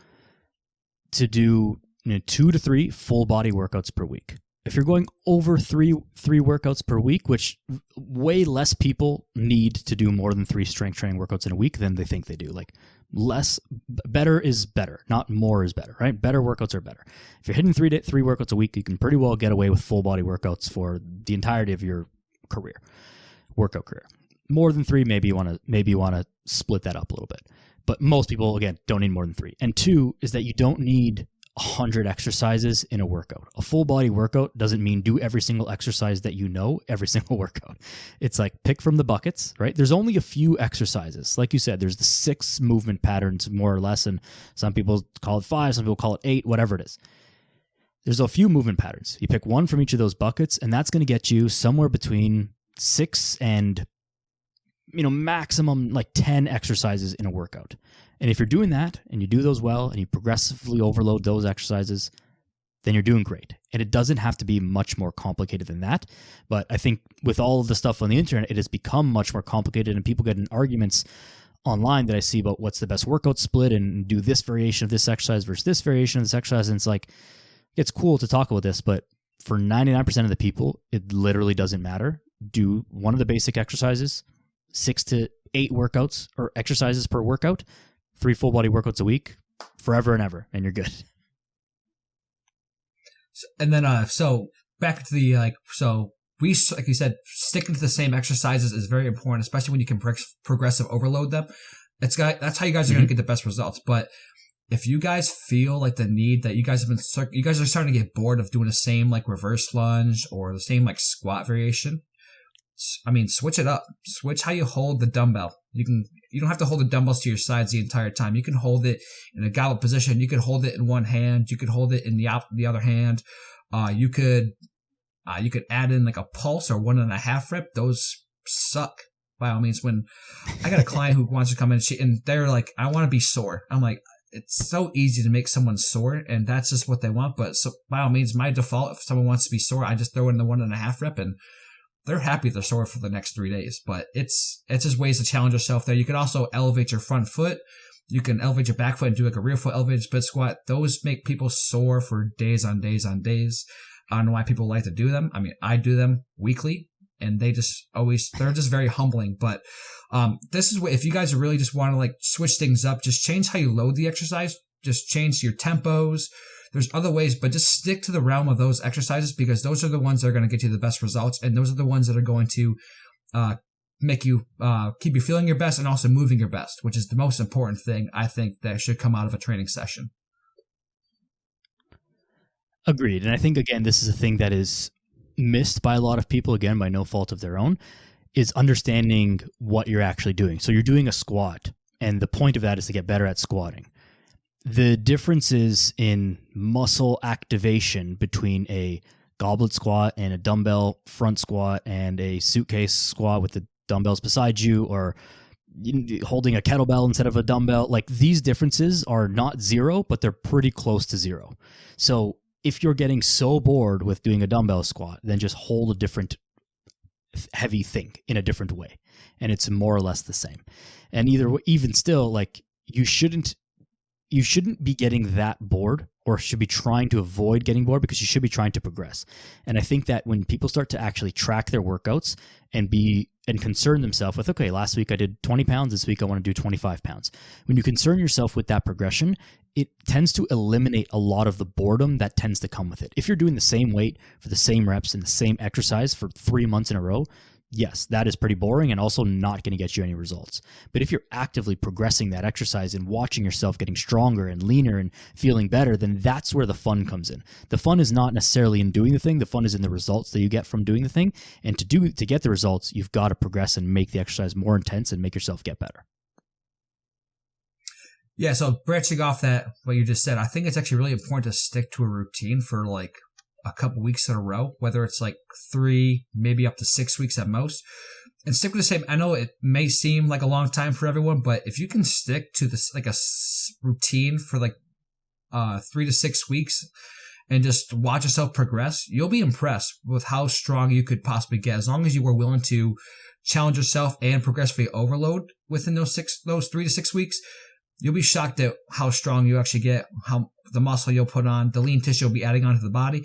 to do 2 to 3 full body workouts per week. If you're going over three workouts per week, which way less people need to do more than 3 strength training workouts in a week than they think they do. Like better is better, not more is better, right? Better workouts are better. If you're hitting 3 workouts a week, you can pretty well get away with full body workouts for the entirety of your workout career. More than 3, maybe you want to split that up a little bit. But most people, again, don't need more than 3. And 2 is that you don't need 100 exercises in a workout. A full body workout doesn't mean do every single exercise that you know every single workout. It's like pick from the buckets, right? There's only a few exercises. Like you said, there's the 6 movement patterns more or less, and some people call it 5, some people call it 8, whatever it is. There's a few movement patterns. You pick one from each of those buckets, and that's going to get you somewhere between 6 and maximum like 10 exercises in a workout. And if you're doing that and you do those well and you progressively overload those exercises, then you're doing great. And it doesn't have to be much more complicated than that. But I think with all of the stuff on the internet, it has become much more complicated, and people get in arguments online that I see about what's the best workout split and do this variation of this exercise versus this variation of this exercise. And it's like, it's cool to talk about this, but for 99% of the people, it literally doesn't matter. Do one of the basic exercises, 6 to 8 workouts or exercises per workout, 3 full body workouts a week, forever and ever, and you're good. And then, so back to the like you said, sticking to the same exercises is very important, especially when you can progressive overload them. That's how you guys are going to get the best results. But if you guys feel like the need that you guys are starting to get bored of doing the same like reverse lunge or the same like squat variation, switch it up. Switch how you hold the dumbbell. You don't have to hold the dumbbells to your sides the entire time. You can hold it in a goblet position. You could hold it in one hand. You could hold it in the other hand. You could add in like a pulse or 1.5 rep. Those suck by all means. When I got a client who wants to come in and they're like, I want to be sore. I'm like, it's so easy to make someone sore, and that's just what they want. But so by all means, my default, if someone wants to be sore, I just throw in the 1.5 rep, and they're happy they're sore for the next 3 days. But it's just ways to challenge yourself there. You can also elevate your front foot. You can elevate your back foot and do like a rear foot elevated split squat. Those make people sore for days on days on days. I don't know why people like to do them. I do them weekly, and they're just very humbling. But this is what, if you guys really just want to like switch things up, just change how you load the exercise, just change your tempos. There's other ways, but just stick to the realm of those exercises, because those are the ones that are going to get you the best results. And those are the ones that are going to make you keep you feeling your best and also moving your best, which is the most important thing I think that should come out of a training session. Agreed. And I think, again, this is a thing that is missed by a lot of people, again, by no fault of their own, is understanding what you're actually doing. So you're doing a squat, and the point of that is to get better at squatting. The differences in muscle activation between a goblet squat and a dumbbell front squat and a suitcase squat with the dumbbells beside you, or holding a kettlebell instead of a dumbbell, like these differences are not zero, but they're pretty close to zero. So if you're getting so bored with doing a dumbbell squat, then just hold a different heavy thing in a different way, and it's more or less the same. And even still, like you shouldn't be getting that bored, or should be trying to avoid getting bored, because you should be trying to progress. And I think that when people start to actually track their workouts and concern themselves with, okay, last week I did 20 pounds, this week I want to do 25 pounds. When you concern yourself with that progression, it tends to eliminate a lot of the boredom that tends to come with it. If you're doing the same weight for the same reps and the same exercise for 3 months in a row, yes, that is pretty boring and also not going to get you any results. But if you're actively progressing that exercise and watching yourself getting stronger and leaner and feeling better, then that's where the fun comes in. The fun is not necessarily in doing the thing. The fun is in the results that you get from doing the thing. And to get the results, you've got to progress and make the exercise more intense and make yourself get better. Yeah, so branching off that, what you just said, I think it's actually really important to stick to a routine for like a couple weeks in a row, whether it's like 3, maybe up to 6 weeks at most, and stick with the same. I know it may seem like a long time for everyone, but if you can stick to this like a routine for like 3 to 6 weeks, and just watch yourself progress, you'll be impressed with how strong you could possibly get as long as you are willing to challenge yourself and progressively overload within those 3 to 6 weeks. You'll be shocked at how strong you actually get, how the muscle you'll put on, the lean tissue you'll be adding onto the body.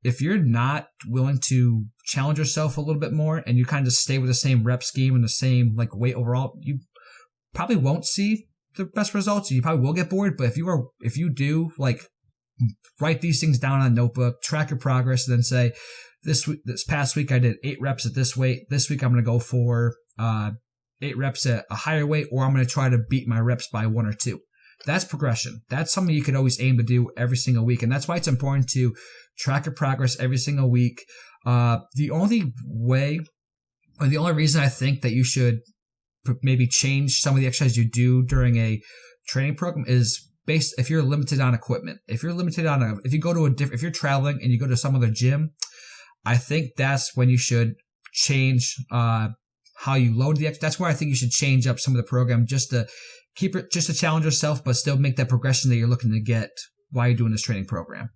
If you're not willing to challenge yourself a little bit more and you kind of stay with the same rep scheme and the same like weight overall, you probably won't see the best results. You probably will get bored, but if you do like write these things down on a notebook, track your progress, and then say, this past week I did 8 reps at this weight. This week I'm going to go for 8 reps at a higher weight, or I'm going to try to beat my reps by 1 or 2. That's progression. That's something you could always aim to do every single week. And that's why it's important to track your progress every single week. The only way, or the only reason I think that you should maybe change some of the exercises you do during a training program is based if you're limited on equipment. If you're limited on if you go to if you're traveling and you go to some other gym, I think that's when you should change how you load the that's where I think you should change up some of the program just to challenge yourself, but still make that progression that you're looking to get while you're doing this training program.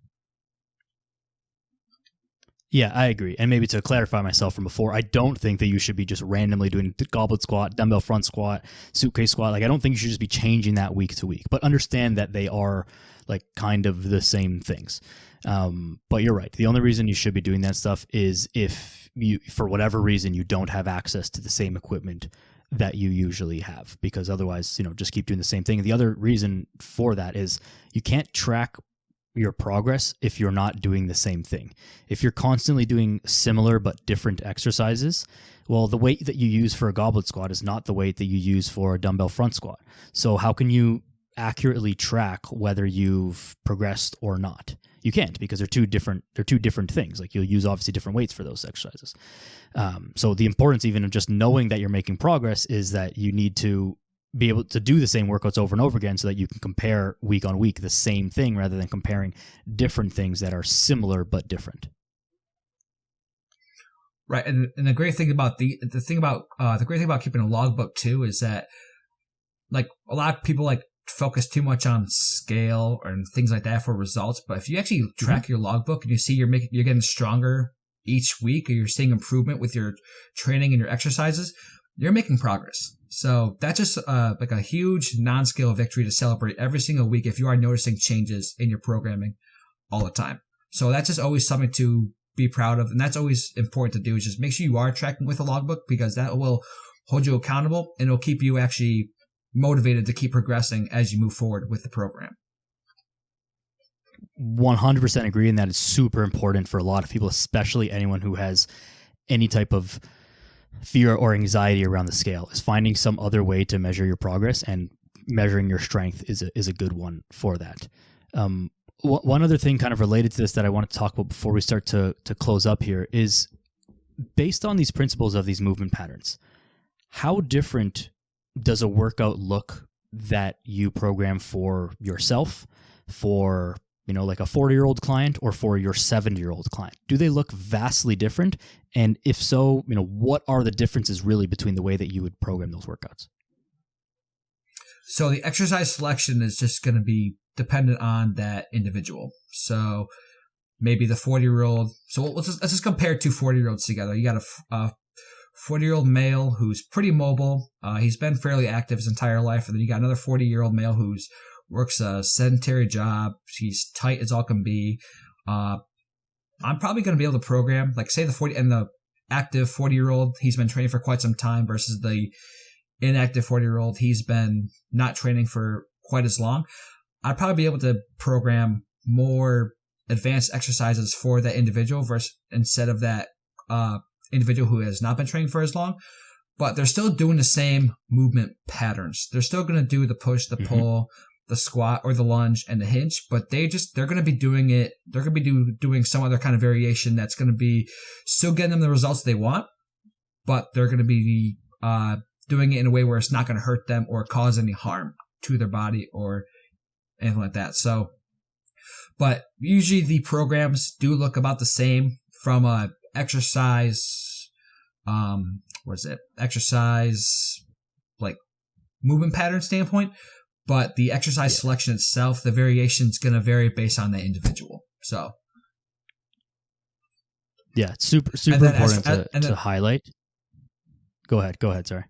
Yeah, I agree. And maybe to clarify myself from before, I don't think that you should be just randomly doing goblet squat, dumbbell front squat, suitcase squat. Like, I don't think you should just be changing that week to week, but understand that they are like kind of the same things. But you're right. The only reason you should be doing that stuff is if you, for whatever reason, you don't have access to the same equipment that you usually have, because otherwise, just keep doing the same thing. And the other reason for that is you can't track your progress if you're not doing the same thing. If you're constantly doing similar but different exercises, well, the weight that you use for a goblet squat is not the weight that you use for a dumbbell front squat. So how can you accurately track whether you've progressed or not? You can't, because they're two different things. Like, you'll use obviously different weights for those exercises. So the importance even of just knowing that you're making progress is that you need to be able to do the same workouts over and over again so that you can compare week on week the same thing rather than comparing different things that are similar but different. Right. And the great thing about the great thing about keeping a logbook too is that, like, a lot of people like focus too much on scale and things like that for results. But if you actually track your logbook and you see you're getting stronger each week, or you're seeing improvement with your training and your exercises, you're making progress. So that's just like a huge non-scale victory to celebrate every single week if you are noticing changes in your programming all the time. So that's just always something to be proud of. And that's always important to do, is just make sure you are tracking with a logbook, because that will hold you accountable and it'll keep you actually motivated to keep progressing as you move forward with the program. 100% agree, and that is super important for a lot of people, especially anyone who has any type of fear or anxiety around the scale, is finding some other way to measure your progress, and measuring your strength is a good one for that. One other thing kind of related to this that I want to talk about before we start to close up here is, based on these principles of these movement patterns, how different does a workout look that you program for yourself, for like a 40-year-old client, or for your 70-year-old client? Do they look vastly different? And if so, what are the differences really between the way that you would program those workouts? So the exercise selection is just going to be dependent on that individual. So maybe the 40-year-old. So let's just compare 2 40-year-olds together. You got a 40-year-old male who's pretty mobile. He's been fairly active his entire life. And then you got another 40-year-old male who's works a sedentary job. He's tight as all can be. I'm probably going to be able to program, like, say the active 40-year-old, he's been training for quite some time, versus the inactive 40-year-old, he's been not training for quite as long. I'd probably be able to program more advanced exercises for that individual instead of that individual who has not been training for as long. But they're still doing the same movement patterns. They're still going to do the push, the pull, the squat or the lunge and the hinge, but they're going to be doing it. They're going to be doing some other kind of variation that's going to be still getting them the results they want, but they're going to be doing it in a way where it's not going to hurt them or cause any harm to their body or anything like that. So, but usually the programs do look about the same from a exercise, exercise like movement pattern standpoint. But the exercise selection itself, the variation is going to vary based on the individual. So yeah, super important to highlight. Go ahead. Sorry.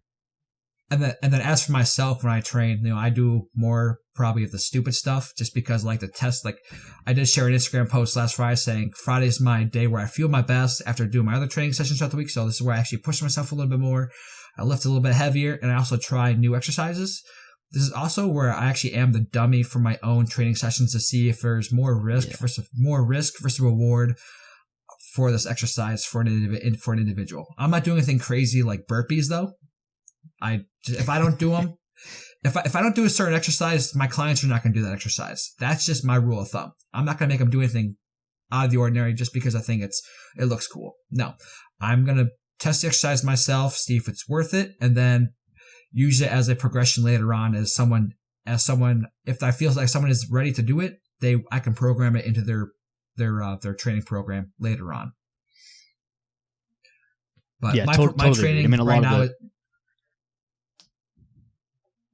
And then as for myself, when I train, I do more probably of the stupid stuff just because I like to test. Like I did share an Instagram post last Friday saying Friday is my day where I feel my best after doing my other training sessions throughout the week. So this is where I actually push myself a little bit more. I lift a little bit heavier, and I also try new exercises. This is also where I actually am the dummy for my own training sessions to see if there's more risk versus reward for this exercise for an individual. I'm not doing anything crazy like burpees though. If I don't do them, if I don't do a certain exercise, my clients are not going to do that exercise. That's just my rule of thumb. I'm not going to make them do anything out of the ordinary just because I think it looks cool. No, I'm going to test the exercise myself, see if it's worth it, and then use it as a progression later on as someone, if I feel like someone is ready to do it, I can program it into their training program later on. But yeah, my totally. training right now.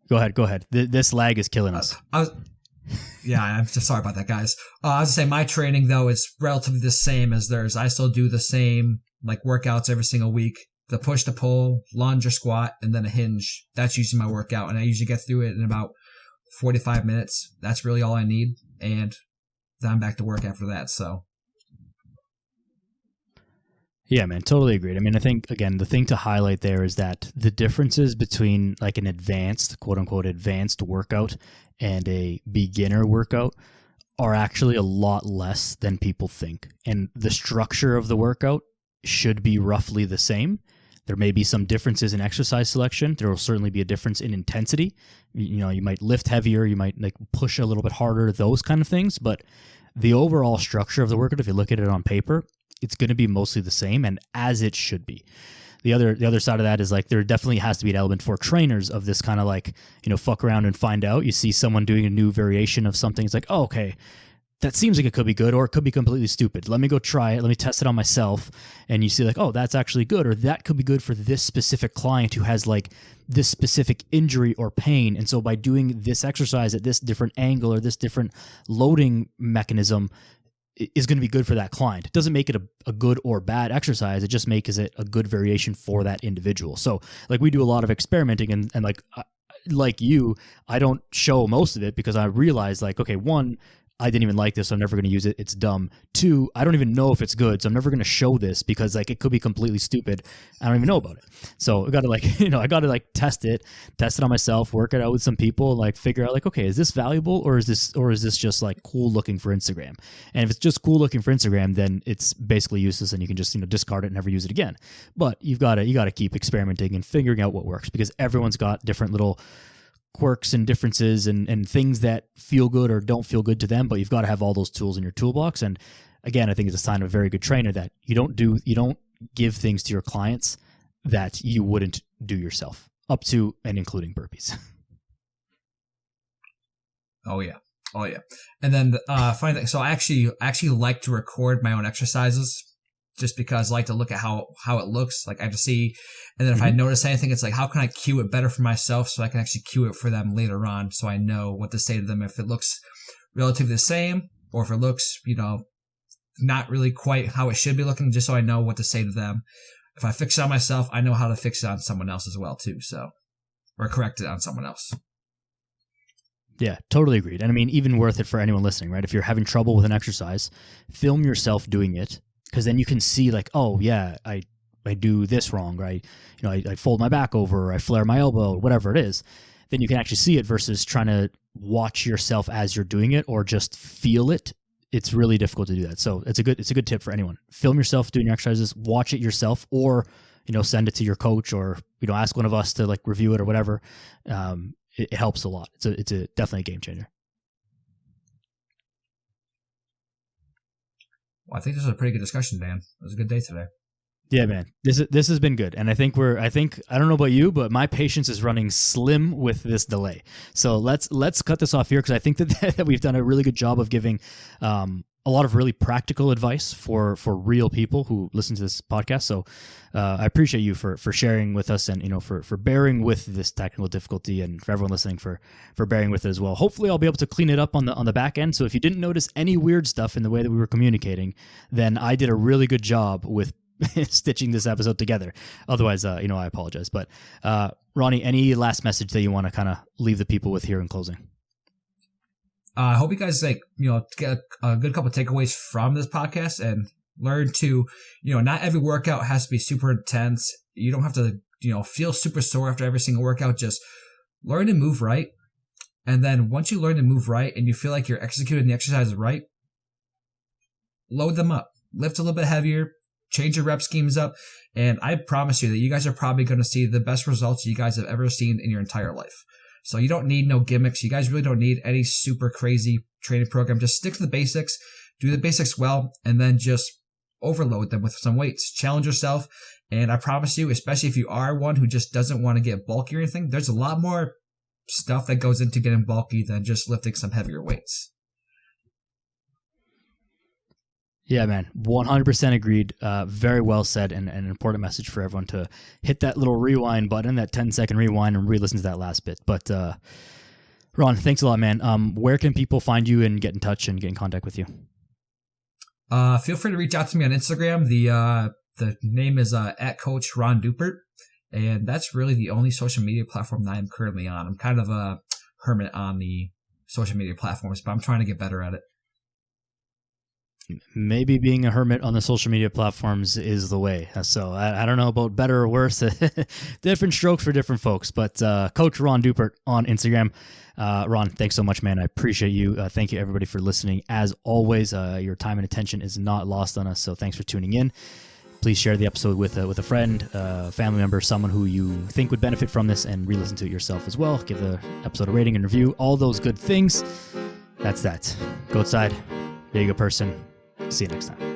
Go ahead. This lag is killing us. I'm just sorry about that, guys. I was going to say my training though is relatively the same as theirs. I still do the same like workouts every single week. The push to pull, lunge or squat, and then a hinge. That's usually my workout, and I usually get through it in about 45 minutes. That's really all I need, and then I'm back to work after that. So. Yeah, man, totally agreed. I mean, I think, again, the thing to highlight there is that the differences between like an advanced, quote unquote, advanced workout and a beginner workout are actually a lot less than people think. And the structure of the workout should be roughly the same. There may be some differences in exercise selection. There will certainly be a difference in intensity. You might lift heavier, you might like push a little bit harder, those kind of things. But the overall structure of the workout, if you look at it on paper, it's going to be mostly the same, and as it should be. The other side of that is like there definitely has to be an element for trainers of this kind of like, fuck around and find out. You see someone doing a new variation of something. It's like, oh, okay, that seems like it could be good, or it could be completely stupid. Let me go try it. Let me test it on myself. And you see like, oh, that's actually good, or that could be good for this specific client who has like this specific injury or pain. And so by doing this exercise at this different angle or this different loading mechanism, is going to be good for that client. It doesn't make it a good or bad exercise. It just makes it a good variation for that individual. So like we do a lot of experimenting and like you, I don't show most of it because I realize like, okay, one, I didn't even like this, so I'm never going to use it. It's dumb. Two, I don't even know if it's good, so I'm never going to show this because like it could be completely stupid. I don't even know about it. So I got to test it on myself, work it out with some people, like figure out like, okay, is this valuable or is this just like cool looking for Instagram? And if it's just cool looking for Instagram, then it's basically useless and you can just discard it and never use it again. But you got to keep experimenting and figuring out what works because everyone's got different little quirks and differences and things that feel good or don't feel good to them, but you've got to have all those tools in your toolbox. And again, I think it's a sign of a very good trainer that you don't give things to your clients that you wouldn't do yourself, up to and including burpees. Oh yeah. And then funny thing, so I actually like to record my own exercises just because I like to look at how it looks. Like I just see, and then if I notice anything, it's like, how can I cue it better for myself so I can actually cue it for them later on so I know what to say to them if it looks relatively the same or if it looks, not really quite how it should be looking, just so I know what to say to them. If I fix it on myself, I know how to fix it on someone else as well too, or correct it on someone else. Yeah, totally agreed. And I mean, even worth it for anyone listening, right? If you're having trouble with an exercise, film yourself doing it. Because then you can see like, oh yeah, I do this wrong, right? I fold my back over, or I flare my elbow, whatever it is. Then you can actually see it versus trying to watch yourself as you're doing it or just feel it. It's really difficult to do that. So it's a good tip for anyone. Film yourself doing your exercises, watch it yourself, or send it to your coach, or ask one of us to like review it or whatever. It helps a lot. It's definitely a game changer. Well, I think this was a pretty good discussion, Dan. It was a good day today. Yeah, man. This has been good. And I think I don't know about you, but my patience is running slim with this delay. So let's cut this off here because I think that we've done a really good job of giving a lot of really practical advice for real people who listen to this podcast. So I appreciate you for sharing with us, and for bearing with this technical difficulty, and for everyone listening for bearing with it as well. Hopefully I'll be able to clean it up on the back end. So if you didn't notice any weird stuff in the way that we were communicating, then I did a really good job with stitching this episode together. Otherwise, I apologize. But Ronnie, any last message that you want to kind of leave the people with here in closing? I hope you guys get a good couple of takeaways from this podcast and learn to, not every workout has to be super intense. You don't have to, feel super sore after every single workout. Just learn to move right. And then once you learn to move right and you feel like you're executing the exercise right, load them up, lift a little bit heavier, change your rep schemes up. And I promise you that you guys are probably going to see the best results you guys have ever seen in your entire life. So you don't need no gimmicks. You guys really don't need any super crazy training program. Just stick to the basics, do the basics well, and then just overload them with some weights. Challenge yourself. And I promise you, especially if you are one who just doesn't want to get bulky or anything, there's a lot more stuff that goes into getting bulky than just lifting some heavier weights. Yeah, man, 100% agreed. Very well said, and an important message for everyone to hit that little rewind button, that 10-second rewind, and re-listen to that last bit. But Ron, thanks a lot, man. Where can people find you and get in touch and get in contact with you? Feel free to reach out to me on Instagram. The name is at Coach Ron Duppert, and that's really the only social media platform that I'm currently on. I'm kind of a hermit on the social media platforms, but I'm trying to get better at it. Maybe being a hermit on the social media platforms is the way. So I don't know about better or worse. Different strokes for different folks. But Coach Ron Duppert on Instagram. Ron, thanks so much, man. I appreciate you. Thank you, everybody, for listening. As always, your time and attention is not lost on us. So thanks for tuning in. Please share the episode with a friend, family member, someone who you think would benefit from this, and re-listen to it yourself as well. Give the episode a rating and review. All those good things. That's that. Go outside. Be a good person. See you next time.